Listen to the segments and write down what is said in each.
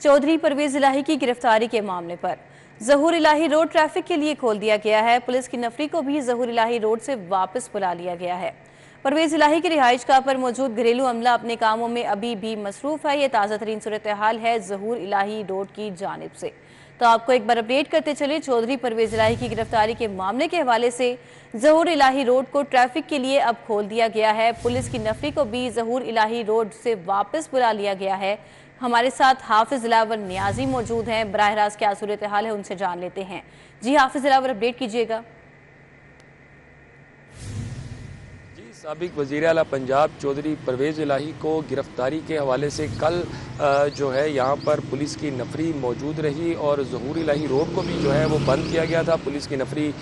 चौधरी परवेज इलाही की गिरफ्तारी के मामले पर जहूर इलाही रोड ट्रैफिक के लिए खोल दिया गया है। पुलिस की नफरी को भी जहूर इलाही रोड से वापस बुला लिया गया है। परवेज इलाही की रिहाइशगाह पर मौजूद घरेलू अमला अपने कामों में अभी भी मसरूफ है। ये ताज़ा तरीन सूरत हाल है जहूर इलाही रोड की जानिब से। तो आपको एक बार अपडेट करते चले, चौधरी परवेज इलाही की गिरफ्तारी के मामले के हवाले से जहूर इलाही रोड को ट्रैफिक के लिए अब खोल दिया गया है। पुलिस की नफरी को भी जहूर इलाही रोड से वापस बुला लिया गया है। हमारे साथ हाफिज दिलावर नियाजी मौजूद हैं। बराह रास्त क्या सूरत हाल है उनसे जान लेते हैं। जी हाफिज दिलावर, अपडेट कीजिएगा। साबिक वज़ीर आला पंजाब चौधरी परवेज़ इलाही को गिरफ्तारी के हवाले से कल जो है यहाँ पर पुलिस की नफरी मौजूद रही और ज़हूर इलाही रोड को भी जो है वो बंद किया गया था। पुलिस की नफरी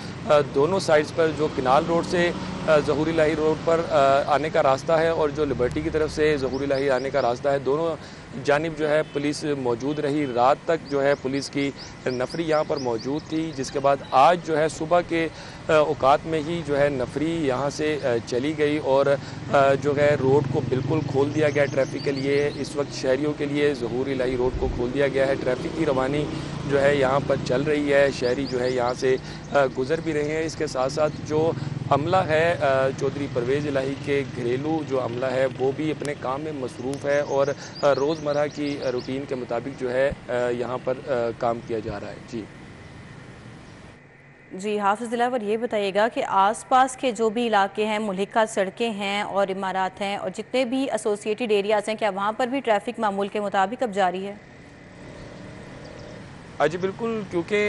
दोनों साइड्स पर, जो किनाल रोड से ज़हूर इलाही रोड पर आने का रास्ता है और जो लिबर्टी की तरफ से ज़हूर इलाही आने का रास्ता है, दोनों जानिब जो है पुलिस मौजूद रही। रात तक जो है पुलिस की नफरी यहाँ पर मौजूद थी, जिसके बाद आज जो है सुबह के औकात में ही जो है नफरी यहाँ से चली गई और जो है रोड को बिल्कुल खोल दिया गया ट्रैफिक के लिए। इस वक्त शहरियों के लिए ज़हूर इलाही रोड को खोल दिया गया है। ट्रैफिक की रवानी जो है यहाँ पर चल रही है। शहरी जो है यहाँ से गुज़र भी रहे हैं। इसके साथ साथ जो अमला है चौधरी परवेज़ इलाही के घरेलू जो अमला है वो भी अपने काम में मसरूफ़ है और रोज़मर्रा की रूटीन के मुताबिक जो है यहाँ पर काम किया जा रहा है। जी हाफिज दिलावर, ये बताइएगा कि आसपास के जो भी इलाके हैं, मुल्हिका सड़कें हैं और इमारात हैं और जितने भी एसोसिएटेड एरियाज़ हैं, क्या वहाँ पर भी ट्रैफिक मामूल के मुताबिक अब जारी है? जी बिल्कुल, क्योंकि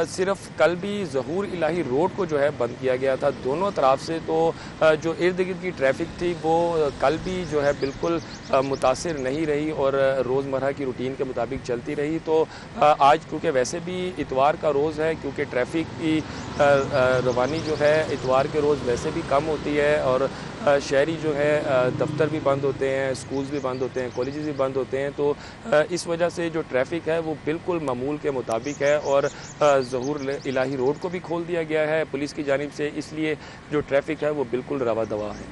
सिर्फ कल भी ज़हूर इलाही रोड को जो है बंद किया गया था दोनों तरफ से, तो जो इर्द गिर्द की ट्रैफिक थी वो कल भी जो है बिल्कुल मुतासिर नहीं रही और रोज़मर्रा की रूटीन के मुताबिक चलती रही। तो आज क्योंकि वैसे भी इतवार का रोज़ है, क्योंकि ट्रैफिक की रवानी जो है इतवार के रोज़ वैसे भी कम होती है और शहरी जो है दफ्तर भी बंद होते हैं, स्कूल्स भी बंद होते हैं, कॉलेजेस भी बंद होते हैं, तो इस वजह से जो ट्रैफिक है वो बिल्कुल मामूल के मुताबिक है और ज़हूर इलाही रोड को भी खोल दिया गया है पुलिस की जानिब से। इसलिए जो ट्रैफिक है वो बिल्कुल रवा दवा है।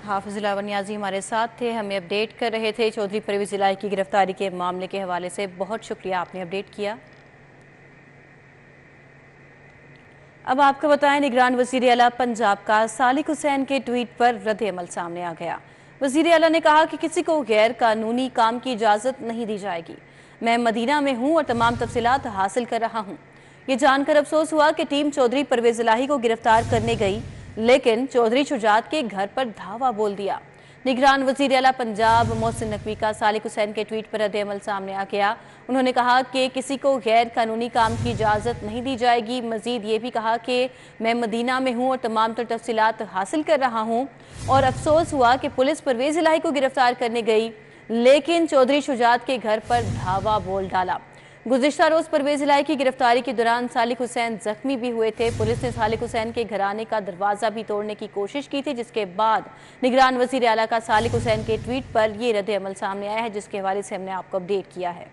हाफिज दिलावर नियाजी हमारे साथ थे, हमें अपडेट कर रहे थे चौधरी परवेज़ इलाही की गिरफ्तारी के मामले के हवाले से। बहुत शुक्रिया, आपने अपडेट किया। अब आपको बताएं, निगरान वज़ीर आला पंजाब का सालिक हुसैन के ट्वीट पर रद्द अमल सामने आ गया। वज़ीर आला ने कहा कि किसी को गैर कानूनी काम की इजाज़त नहीं दी जाएगी। मैं मदीना में हूँ और तमाम तफसीलात हासिल कर रहा हूँ। ये जानकर अफसोस हुआ कि टीम चौधरी परवेज़ इलाही को गिरफ्तार करने गई, लेकिन चौधरी शुजात के घर पर धावा बोल दिया। निगरान वज़ीर आला पंजाब मोहसिन नकवी का सालिक हुसैन के ट्वीट पर रद्द अमल सामने आ गया। उन्होंने कहा कि किसी को गैर कानूनी काम की इजाज़त नहीं दी जाएगी। मज़ीद ये भी कहा कि मैं मदीना में हूँ और तमाम तर तफसीलात हासिल कर रहा हूँ और अफसोस हुआ कि पुलिस परवेज़ इलाही को गिरफ्तार करने गई, लेकिन चौधरी शुजात के घर पर धावा बोल डाला। गुज़िश्ता रोज़ परवेज़ इलाही की गिरफ्तारी के दौरान सालिक हुसैन जख्मी भी हुए थे। पुलिस ने सालिक हुसैन के घराने का दरवाज़ा भी तोड़ने की कोशिश की थी, जिसके बाद निगरान वज़ीर आला का सालिक हुसैन के ट्वीट पर यह रद्द अमल सामने आया है, जिसके हवाले से हमने आपको अपडेट किया है।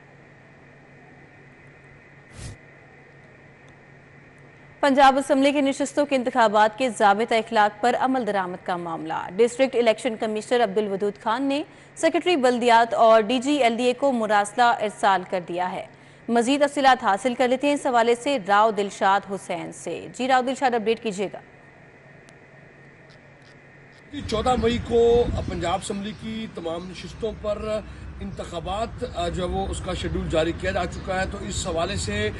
पंजाब असम्बली की नशिस्तों के इंतखाबात के ज़ाबिता इखलाक पर अमल दरामद का मामला। District election commissioner Abdul Wadood Khan ने सेक्रेटरी बल्दियात और DG-LDA को मुरासला इरसाल कर दिया है। मजीद तफसीलात हासिल कर लेते हैं इस हवाले से राव दिलशाद हुसैन से। जी राव दिलशाद, अपडेट कीजिएगा। 14 मई को पंजाब असम्बली की तमाम नशिस्तों पर इंतखाबात जो है वो उसका शेड्यूल जारी किया जा चुका है। तो इस हवाले से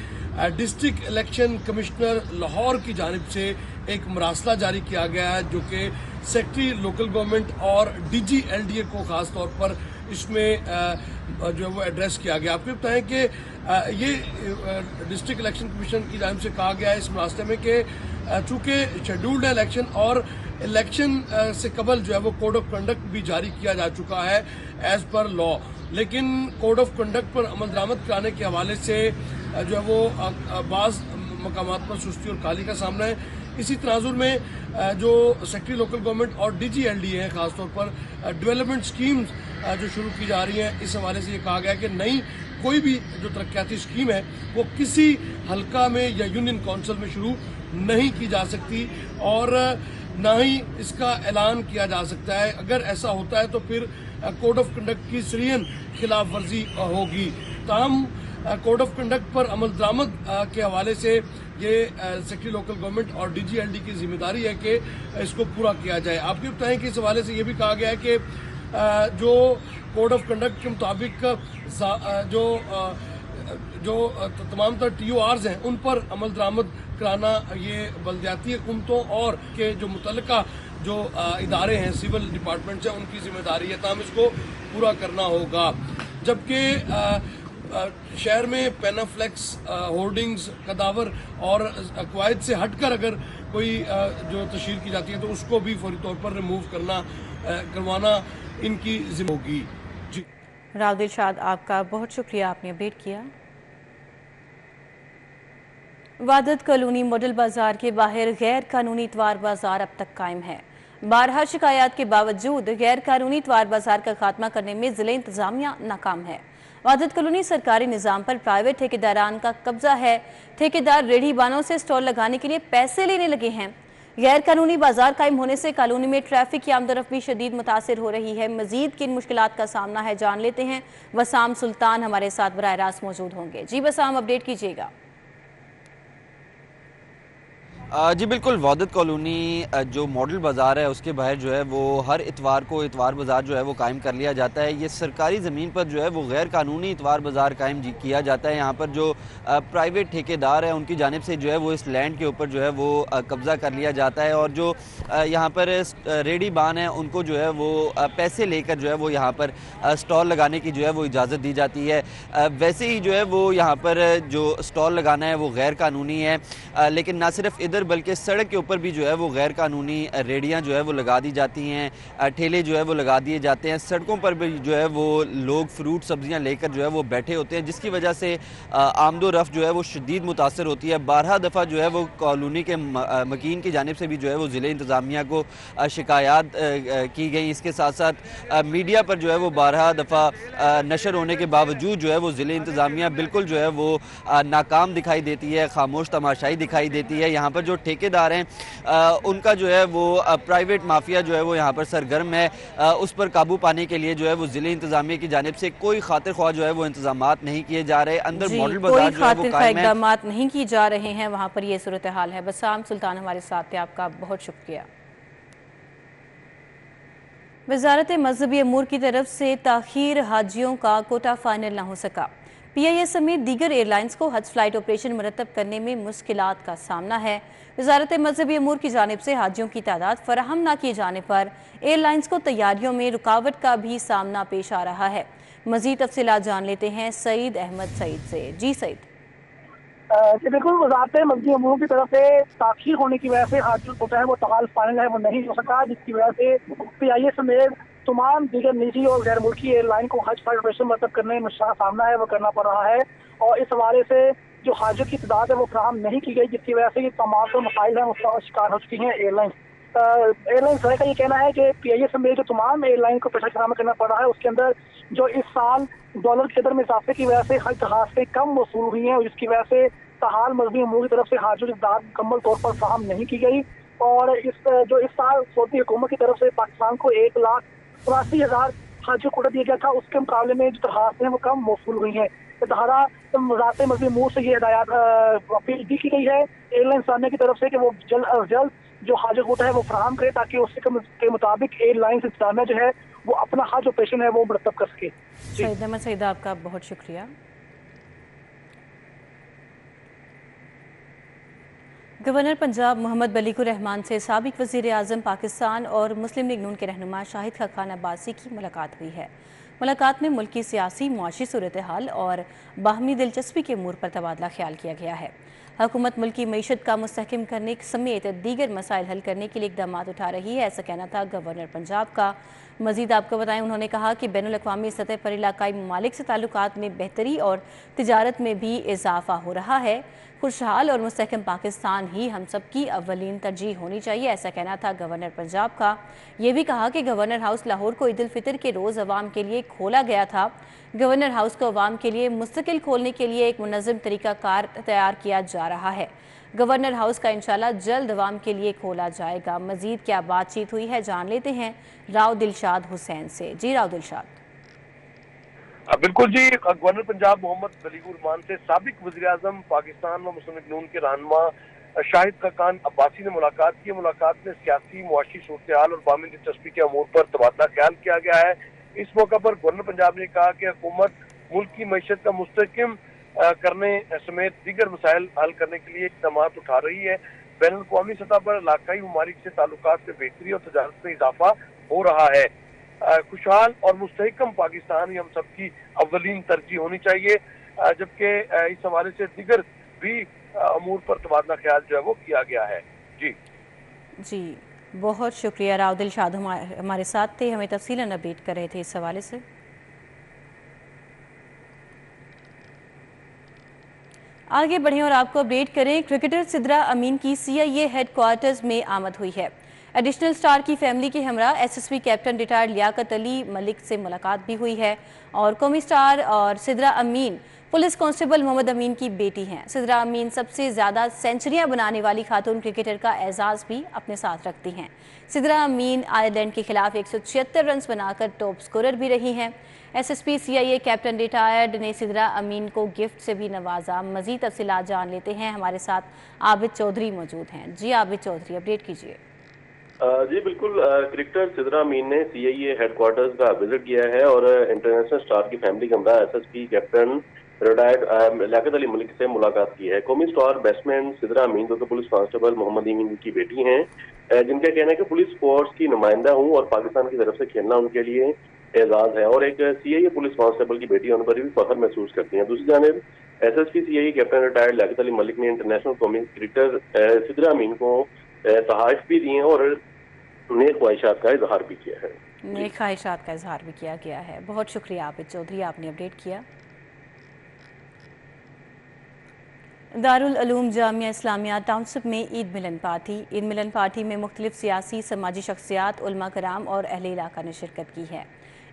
डिस्ट्रिक्ट इलेक्शन कमिश्नर लाहौर की जानिब से एक मरासला जारी किया गया है, जो कि सेक्रेटरी लोकल गवर्नमेंट और DG-LDA को खास तौर पर इसमें जो है वो एड्रेस किया गया। आपको बताएं कि ये डिस्ट्रिक्ट इलेक्शन कमीशन की जानिब से कहा गया है इस मरासले में कि चूँकि शेड्यूल्ड है इलेक्शन और इलेक्शन से कबल जो है वो कोड ऑफ कंडक्ट भी जारी किया जा चुका है एज पर लॉ, लेकिन कोड ऑफ कंडक्ट पर अमल दरामद कराने के हवाले से जो है वो बाज़ मकामात पर सुस्ती और काली का सामना है। इसी तनाजुर में जो सेक्रेटरी लोकल गवर्नमेंट और DG-LDA है खासतौर पर डेवलपमेंट स्कीम्स जो शुरू की जा रही हैं, इस हवाले से ये कहा गया है कि नई कोई भी जो तरक्याती स्कीम है वो किसी हल्का में या यूनियन काउंसिल में शुरू नहीं की जा सकती और ना ही इसका ऐलान किया जा सकता है। अगर ऐसा होता है तो फिर कोड ऑफ कंडक्ट की सरीहन खिलाफ वर्जी होगी। ताहम कोड ऑफ कंडक्ट पर अमल दरामद के हवाले से ये सेक्रेटरी लोकल गवर्नमेंट और DGLD की जिम्मेदारी है कि इसको पूरा किया जाए। आपको बताएं कि इस हवाले से ये भी कहा गया है कि जो कोड ऑफ कंडक्ट के मुताबिक जो तमाम तर TORs हैं उन पर अमल दरामद कराना ये बल्दियाती हुकूमतों और के जो मुतल्लिका जो इदारे हैं सिविल डिपार्टमेंट से उनकी जिम्मेदारी है, ताहम इसको पूरा करना होगा। जबकि शहर में पेनाफ्लेक्स होर्डिंग्स कदावर और अकवायद से हटकर अगर कोई जो तशहीर की जाती है तो उसको भी फौरी तौर पर रिमूव करवाना इनकी जिम्मेदारी होगी। जी राव दिलशाद, आपका बहुत शुक्रिया, आपने अपडेट किया। वादत कॉलोनी मॉडल बाजार के बाहर गैर कानूनी इतवार बाजार अब तक कायम है। 12 शिकायत के बावजूद गैर कानूनी इतवार बाजार का खात्मा करने में जिले इंतजामिया नाकाम है। वादत कॉलोनी सरकारी निज़ाम पर प्राइवेट ठेकेदारान का कब्जा है। ठेकेदार रेढ़ी बानों से स्टॉल लगाने के लिए पैसे लेने लगे हैं। गैर कानूनी बाजार कायम होने से कॉलोनी में ट्रैफिक की आमदरफ भी शदीद मुतासिर हो रही है। मजीद किन मुश्किलात का सामना है जान लेते हैं। वसाम सुल्तान हमारे साथ बराह रास्त मौजूद होंगे। जी वसाम, अपडेट कीजिएगा। जी बिल्कुल, वादत कॉलोनी जो मॉडल बाज़ार है उसके बाहर जो है वो हर इतवार को इतवार बाज़ार जो है वो कायम कर लिया जाता है। ये सरकारी ज़मीन पर जो है वो गैर कानूनी इतवार बाज़ार कायम किया जाता है। यहाँ पर जो प्राइवेट ठेकेदार है उनकी जानिब से जो है वो इस लैंड के ऊपर जो है वो कब्ज़ा कर लिया जाता है और जो यहाँ पर रेडी बान है उनको जो है वो पैसे लेकर जो है वो यहाँ पर स्टॉल लगाने की जो है वो इजाज़त दी जाती है। वैसे ही जो है वो यहाँ पर जो स्टॉल लगाना है वो गैर कानूनी है, लेकिन ना सिर्फ इधर बल्कि सड़क के ऊपर भी जो है वो गैर कानूनी रेडियाँ जो है वो लगा दी जाती हैं, ठेले जो है वो लगा दिए जाते हैं। सड़कों पर भी जो है वो लोग फ्रूट सब्जियां लेकर जो है वो बैठे होते हैं, जिसकी वजह से आमदो रफ्त जो है वो शदीद मुतासर होती है। 12 दफ़ा जो है वो कॉलोनी के मकीन की जानिब से भी जो है वो ज़िले इंतज़ामिया को शिकायत की गई। इसके साथ साथ मीडिया पर जो है वो 12 दफ़ा नशर होने के बावजूद जो है वो ज़िले इंतज़ामिया बिल्कुल जो है वो नाकाम दिखाई देती है, खामोश तमाशाई दिखाई देती है। यहाँ पर जो ठेकेदार हैं उनका जो है वो प्राइवेट माफिया जो है वो यहाँ पर सरगर्म है। उस पर काबू पाने के लिए जो है वो जिले इंतजामिया की जानिब से कोई खातिर ख्वाह जो है वो इंतजामात नहीं किए जा रहे। अंदर मॉडल बाजार जो है वो कायम है, इकदाम नहीं किए जा रहे हैं। वहाँ पर ये सूरत हाल है। वसाम सुल्तान हमारे साथ थे, आपका बहुत शुक्रिया। वजारत मजहबी अमूर की तरफ से ताखीर हाजियों का कोटा फाइनल न हो सका। PIA समेत दीगर एयरलाइंस को हज फ्लाइट ऑपरेशन मुरतब करने में मुश्किलात का सामना है। वजारत मजहबी अमूर की जानिब से हाजियों की तादाद फराहम न किए जाने पर एयरलाइंस को तैयारियों में रुकावट का भी सामना पेश आ रहा है। मजीद तफसीलात जान लेते हैं सईद अहमद सईद से। जी सईद। बिल्कुल, वजारत मजहबी अमूर की तरफ से ताखीर होने की वजह से हाजियों को है वो तकाल फाइनल है वो नहीं हो सका, जिसकी वजह से PIA समेत तमाम दीगर निजी और गैर मुल्की एयरलाइन को हज फ्लाइट ऑपरेशन मतलब करने में मुश्किल सामना है वो करना पड़ रहा है। और इस हवाले से जो हाजियों की तादाद है वो फराहम नहीं की गई, जिसकी वजह से ये तमाम जो मसाइल हैं उसका शिकार हो चुकी हैं एयरलाइन। एयरलाइंस का ये कहना है कि PIA समेत जो तमाम एयरलाइन को पेशा सामना करना पड़ रहा है उसके अंदर जो इस साल डॉलर के कदर में इजाफे की वजह से हज जहाज से कम वसूल हुई है और जिसकी वजह से ताहाल मजहबी अमूर की तरफ से हाजियों की तादाद मुकम्मल तौर पर फराहम नहीं की गई। और इस साल सऊदी हुकूमत की तरफ से पाकिस्तान को 1,83,000 हाजियों को दिया गया था, उसके मुकाबले में जो दरखास्तें हैं वो कम मौसूल हुई हैं। तहारा वजारत मजहबी अमूर से ये हिदायत अपील भी की गई है एयरलाइन सामने की तरफ से कि वो जल्द अज जल्द जो हाजिर कोटा है वो फराहम करे ताकि उसके के मुताबिक एयरलाइंस इंतजामिया जो है वो अपना हज ऑपरेशन है वो मुरतब कर सके। सईद अहमद सईद, आपका बहुत शुक्रिया। गवर्नर पंजाब मोहम्मद बलीकुर रहमान से साबिक वज़ीर आज़म पाकिस्तान और मुस्लिम लीग नून के रहनुमा शाहिद खाकान अब्बासी की मुलाकात हुई है। मुलाकात में मुल्क की सियासी मुआशी सूरत हाल और बाहमी दिलचस्पी के अमूर पर तबादला ख्याल किया गया है। हुकूमत मुल्क की मईशत का मुस्तहकम करने समेत दीगर मसाइल हल करने के लिए इक़दाम उठा रही है, ऐसा कहना था गवर्नर पंजाब का। मजीद आपको बताएं, उन्होंने कहा कि बैनुल अक़वामी सतह पर इलाकाई ममालिक से ताल्लुकात में बेहतरी और तिजारत में भी इजाफा हो रहा है। खुशहाल और मुस्तहकम पाकिस्तान ही हम सब की अव्वलीन तरजीह होनी चाहिए, ऐसा कहना था गवर्नर पंजाब का। ये भी कहा कि गवर्नर हाउस लाहौर को ईद उल फितर के रोज़ अवाम के लिए खोला गया था। गवर्नर हाउस को अवाम के लिए मुस्तकिल खोलने के लिए एक मुनज़्ज़म तरीक़ाकार तैयार किया जा रहा है। गवर्नर हाउस का इंशाल्लाह जल्द अवाम के लिए खोला जाएगा। मजीद क्या बातचीत हुई है जान लेते हैं राव दिलशाद हुसैन से। जी राव दिलशाद। बिल्कुल जी, गवर्नर पंजाब मोहम्मद बलीगुर रहमान से साबिक वज़ीर-ए-आज़म पाकिस्तान व मुस्लिम लीग नून के रहनुमा शाहिद खकान अब्बासी ने मुलाकात की। मुलाकात में सियासी मुआशी सूरत-ए-हाल और बामी दिलचस्पी के अमूर पर तबादला ख्याल किया गया है। इस मौका पर गवर्नर पंजाब ने कहा कि हुकूमत मुल्क की मईशत का मुस्तहकम करने समेत दीगर मसाइल हल करने के लिए इक़दाम उठा रही है। बैनुल-अक़वामी सतह पर इलाकाई ममालिक से ताल्लुकात में बेहतरी और तजारत में इजाफा हो रहा है। खुशहाल और मुस्तहकम पाकिस्तान ही हम सबकी अव्वलीन तरजीह होनी चाहिए, जबकि इस हवाले से दीगर भी अमूर पर तबादला ख्याल जो है वो किया गया है। जी बहुत शुक्रिया राव दिलशाद हमारे साथ थे, हमें तफसीलन अपडेट कर रहे थे इस हवाले से। आगे बढ़ें और आपको अपडेट करें। क्रिकेटर सिद्रा अमीन की CIA हेडक्वार्टर्स में आमद हुई है। एडिशनल स्टार की फैमिली के हमरा SSP captain retired Liaquat Ali Malik से मुलाकात भी हुई है और कौमी स्टार और सिद्रा अमीन पुलिस कांस्टेबल मोहम्मद अमीन की बेटी हैं। सिद्रा अमीन सबसे ज़्यादा सेंचुरियां बनाने वाली खातून क्रिकेटर का एजाज़ भी अपने साथ रखती हैं। सिद्रा अमीन आयरलैंड के खिलाफ 176 रन बनाकर टॉप स्कोरर भी रही हैं। SSP CIA कैप्टन रिटायर्ड ने सिद्रा अमीन को गिफ्ट से भी नवाजा। मज़ीद तफसीलात जान लेते हैं, हमारे साथ आबिद चौधरी मौजूद हैं। जी आबिद चौधरी, अपडेट कीजिए। जी बिल्कुल, क्रिकेटर सिद्रा अमीन ने CIA हेडक्वार्टर्स का विजिट किया है और इंटरनेशनल स्टार की फैमिली के हमरा SSP captain retired Liaquat Ali Malik से मुलाकात की है। कौमी स्टार बैट्समैन सिद्रा अमीन जो कि पुलिस कांस्टेबल मोहम्मद अमीन की बेटी हैं, जिनका कहना है कि पुलिस फोर्स की नुमाइंदा हूँ और पाकिस्तान की तरफ से खेलना उनके लिए एजाज है और एक CIA पुलिस कांस्टेबल की बेटी होने पर भी फख्र महसूस करती हैं। दूसरी जानिब SSP CIA captain retired Liaquat Ali Malik ने इंटरनेशनल कौमी क्रिकेटर सिद्रा अमीन को तोहफे भी दिए और नेक ख्वाहिशात का इजहार भी किया है। नेक ख्वाहिशात का इजहार भी किया गया है। बहुत शुक्रिया आबिद चौधरी, आपने अपडेट किया। दारुल उलूम जामिया इस्लामिया टाउनशिप में ईद मिलन पार्टी। ईद मिलन पार्टी में मुख्तलिफ सियासी समाजी शख्सियात, उलमा कराम और अहले इलाका ने शिरकत की है।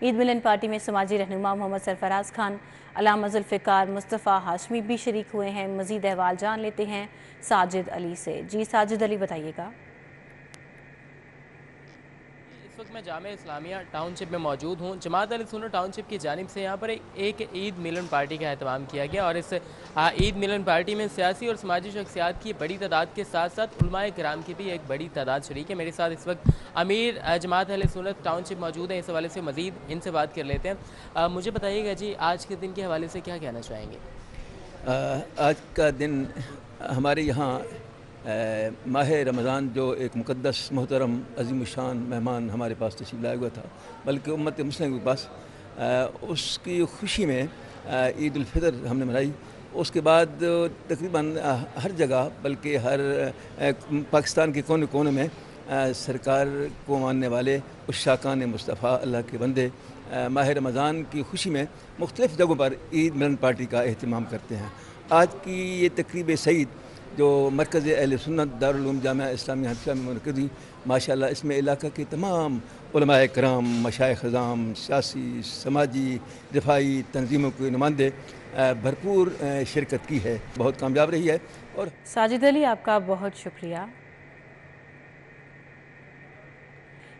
ईद मिलन पार्टी में समाजी रहनुमा मोहम्मद सरफराज खान, अल्लामा जुल्फ़िकार, मुस्तफ़ा हाशमी भी शरीक हुए हैं। मज़ीद अहवाल जान लेते हैं साजिद अली से। जी साजिद अली, बताइएगा। इस वक्त मैं जामिया इस्लामिया टाउनशिप में मौजूद हूँ। जमात अहले सुन्नत टाउनशिप की जानिब से यहाँ पर एक ईद मिलन पार्टी का एहतमाम किया गया और इस ईद मिलन पार्टी में सियासी और समाजी शख्सियात की बड़ी तादाद के साथ साथ उलमाए किराम की भी एक बड़ी तादाद शरीक है। मेरे साथ इस वक्त अमीर जमात अहले सुन्नत टाउनशिप मौजूद हैं। इस हवाले से मज़ीद इनसे बात कर लेते हैं। मुझे बताइएगा जी, आज के दिन के हवाले से क्या कहना चाहेंगे? आज का दिन हमारे यहाँ माह रमज़ान जो एक मुक़द्दस मोहतरम अज़ीम शान मेहमान हमारे पास तशरीफ़ लाया हुआ था, बल्कि उम्मत मुस्लिम के पास उसकी खुशी में ईद उल फितर हमने मनाई। उसके बाद तकरीबन हर जगह, बल्कि हर पाकिस्तान के कोने कोने में सरकार को मानने वाले उशाकान मुस्तफ़ा अल्लाह के बंदे माह रमज़ान की खुशी में मुख्तलिफ़ जगहों पर ईद मिलन पार्टी का एहतमाम करते हैं। आज की ये तकरीब सईद जो मरकज़ अहले सुन्नत दारुल उलूम जामिया इस्लामिया हदीसा में मुनक़िद हुई, माशाअल्लाह इसमें इलाका के तमाम उलमाए कराम, मशाइख़ अज़ाम, सियासी, समाजी, दिफाई तंजीमों के नुमाइंदे भरपूर शिरकत की है, बहुत कामयाब रही है। और साजिद अली, आपका बहुत शुक्रिया।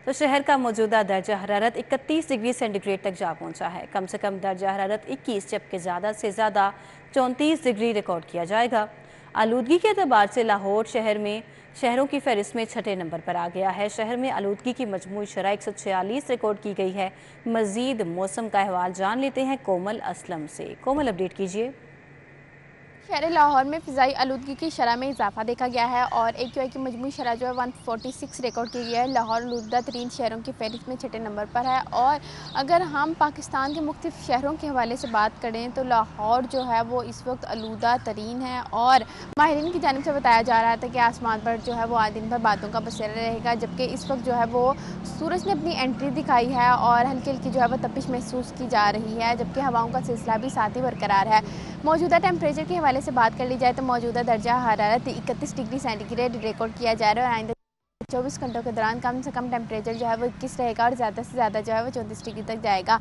तो शहर का मौजूदा दर्जा हरारत 31 डिग्री सेंटीग्रेड तक जा पहुंचा है। कम से कम दर्जा हरारत 21 जबकि ज़्यादा से ज़्यादा 34 डिग्री रिकॉर्ड किया जाएगा। आलूदगी के एतबार से लाहौर शहर में शहरों की फहरिस्त में 6ठे नंबर पर आ गया है। शहर में आलूदगी की मजमूई शरह 146 रिकॉर्ड की गई है। मज़ीद मौसम का अहवाल जान लेते हैं कोमल असलम से। कोमल, अपडेट कीजिए। शहर लाहौर में फ़िज़ाई आलूदगी की शरह में इजाफा देखा गया है और AQI की मजमूई शरह जो है 146 रिकॉर्ड की गई है। लाहौर आलूदा तरीन शहरों की फहरिस्त में 6ठे नंबर पर है। और अगर हम पाकिस्तान के मुख्तलिफ शहरों के हवाले से बात करें तो लाहौर जो है वो इस वक्त आलूदा तरीन है और माहिरीन की जानिब से बताया जा रहा था कि आसमान पर जो है वो आज दिन भर बादलों का बसेरा रहेगा, जबकि इस वक्त जो है वो सूरज ने अपनी एंट्री दिखाई है और हल्की हल्की जो है वो तपिश महसूस की जा रही है, जबकि हवाओं का सिलसिला भी साथ ही बरकरार है। मौजूदा टेम्परेचर के हवाले से बात कर ली जाए तो मौजूदा दर्जा हरारत 31 डिग्री सेंटीग्रेड रिकॉर्ड किया जा रहा है और आइंदा 24 घंटों के दौरान कम से कम टेम्परेचर जो है वो 21 रहेगा और ज़्यादा से ज़्यादा जो है वो 34 डिग्री तक जाएगा।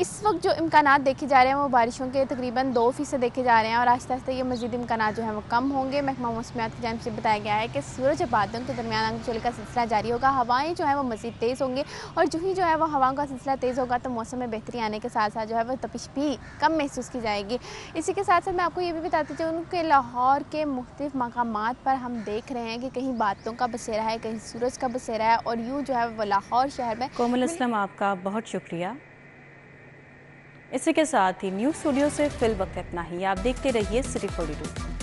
इस वक्त जो इम्कानात देखे जा रहे हैं वो बारिशों के तकरीबन 2% देखे जा रहे हैं और आहिस्ता आहिस्ता ये मज़ीद इम्कानात जो है वो कम होंगे। महकमा मौसमियात की जानिब से बताया गया है कि सूरज और बादलों के दरमियान आगचोले का सिलसिला जारी होगा। हवाएं जो है वो मज़ीद तेज़ होंगी और जो ही जो है वो हवाओं का सिलसिला तेज़ होगा तो मौसम में बेहतरी आने के साथ साथ जो है वो तपिश भी कम महसूस की जाएगी। इसी के साथ साथ मैं आपको ये भी बताती चलूँ कि लाहौर के मुख्तलिफ मकामात पर हम देख रहे हैं कि कहीं बादलों का बसेरा है, कहीं सूरज का बसेरा है और यूँ जो है वो लाहौर शहर में। कोमल असलम, आपका बहुत शुक्रिया। इसी के साथ ही न्यूज़ स्टूडियो से फिल वक्त इतना ही। आप देखते रहिए सिटी 42।